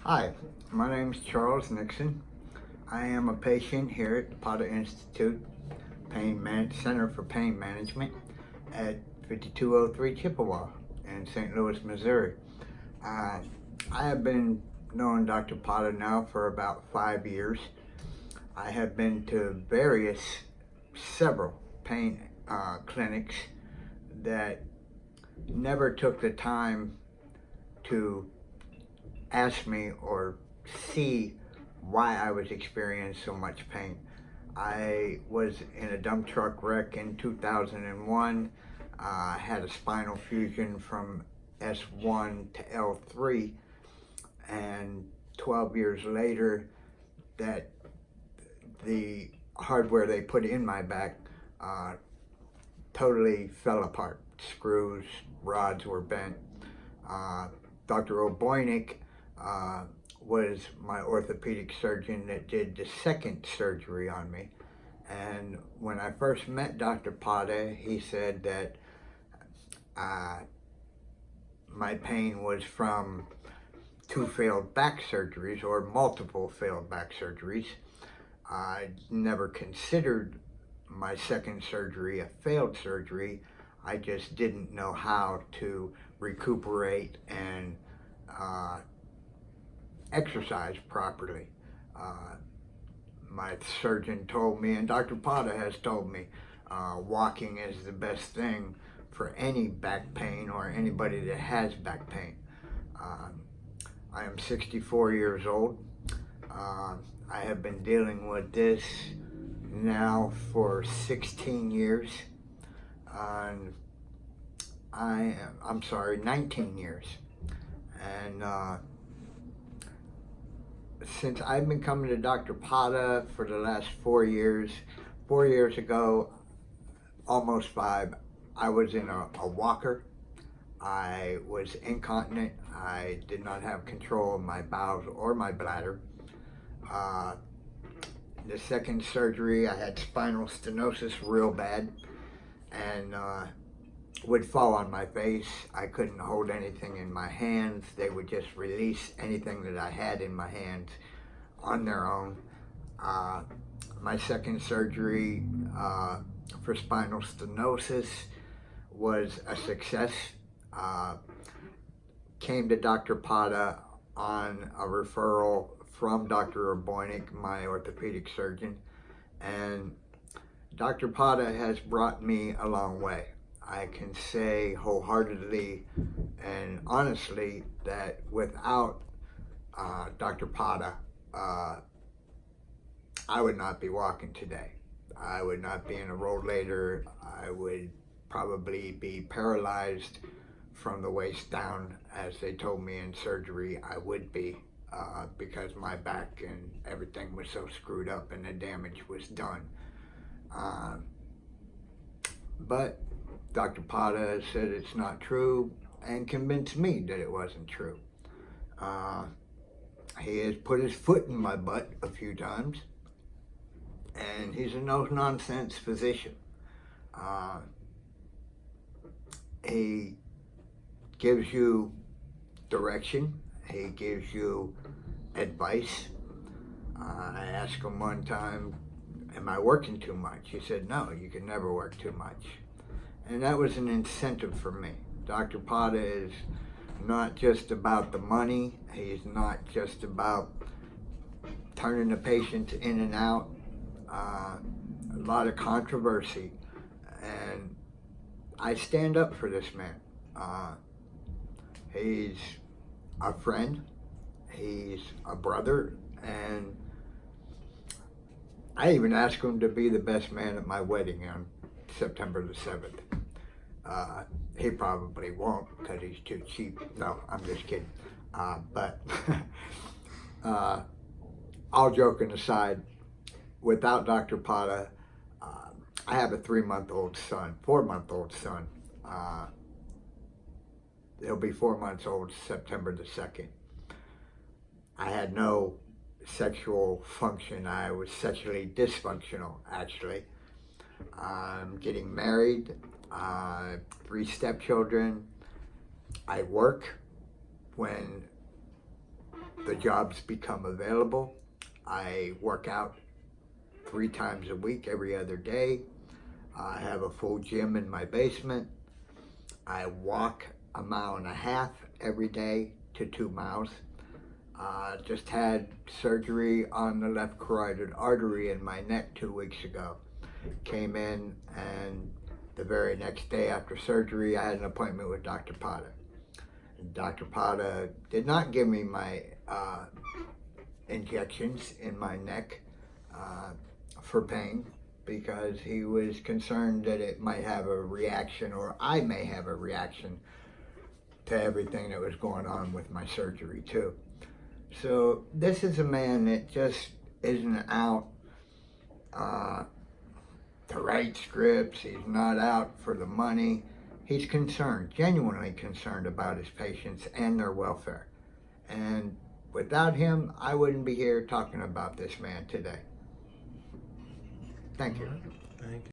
Hi, my name is Charles Nixon. I am a patient here at the Padda Institute Center for Pain Management at 5203 Chippewa in St. Louis, Missouri. Uh, I have been knowing Dr. Padda now for about 5 years. I have been to several pain clinics that never took the time to ask me or see why I was experiencing so much pain. I was in a dump truck wreck in 2001. I had a spinal fusion from S1 to L3, and 12 years later, that the hardware they put in my back totally fell apart. Screws, rods were bent. Dr. O'Boynick was my orthopedic surgeon that did the second surgery on me. And when I first met Dr. Padda, he said that my pain was from two failed back surgeries or multiple failed back surgeries. I never considered my second surgery a failed surgery. I just didn't know how to recuperate and exercise properly. My surgeon told me, and Dr. Padda has told me, walking is the best thing for any back pain or anybody that has back pain. I am 64 years old. I have been dealing with this now for 16 years. I'm sorry, 19 years. And since I've been coming to Dr. Padda for the last 4 years ago, almost 5, I was in a walker. I was incontinent. I did not have control of my bowels or my bladder. The second surgery, I had spinal stenosis real bad, and would fall on my face. I couldn't hold anything in my hands. They would just release anything that I had in my hands on their own. My second surgery for spinal stenosis was a success. Came to Dr. Padda on a referral from Dr. O'Boynick, my orthopedic surgeon, and Dr. Padda has brought me a long way. I can say wholeheartedly and honestly that without Dr. Padda, I would not be walking today. I would not be in a rollator. I would probably be paralyzed from the waist down, as they told me in surgery I would be, because my back and everything was so screwed up and the damage was done. But Dr. Padda said it's not true and convinced me that it wasn't true. He has put his foot in my butt a few times, and he's a no-nonsense physician. He gives you direction. He gives you advice. I asked him one time, am I working too much? He said, no, you can never work too much. And that was an incentive for me. Dr. Padda is not just about the money. He's not just about turning the patients in and out. A lot of controversy. And I stand up for this man. He's a friend. He's a brother. And I even asked him to be the best man at my wedding on September the 7th. He probably won't because he's too cheap. No, I'm just kidding. But all joking aside, without Dr. Padda, I have a 4-month-old son. He'll be 4 months old September the 2nd. I had no sexual function. I was sexually dysfunctional, actually. I'm getting married, 3 stepchildren. I work when the jobs become available. I work out 3 times a week, every other day. I have a full gym in my basement. I walk 1.5 miles every day to 2 miles. Just had surgery on the left carotid artery in my neck 2 weeks ago. Came in, and the very next day after surgery, I had an appointment with Dr. Padda. And Dr. Padda did not give me my injections in my neck for pain, because he was concerned that it might have a reaction, or I may have a reaction to everything that was going on with my surgery too. So this is a man that just isn't out to write scripts. He's not out for the money. He's concerned, genuinely concerned about his patients and their welfare. And without him, I wouldn't be here talking about this man today. Thank you. Thank you.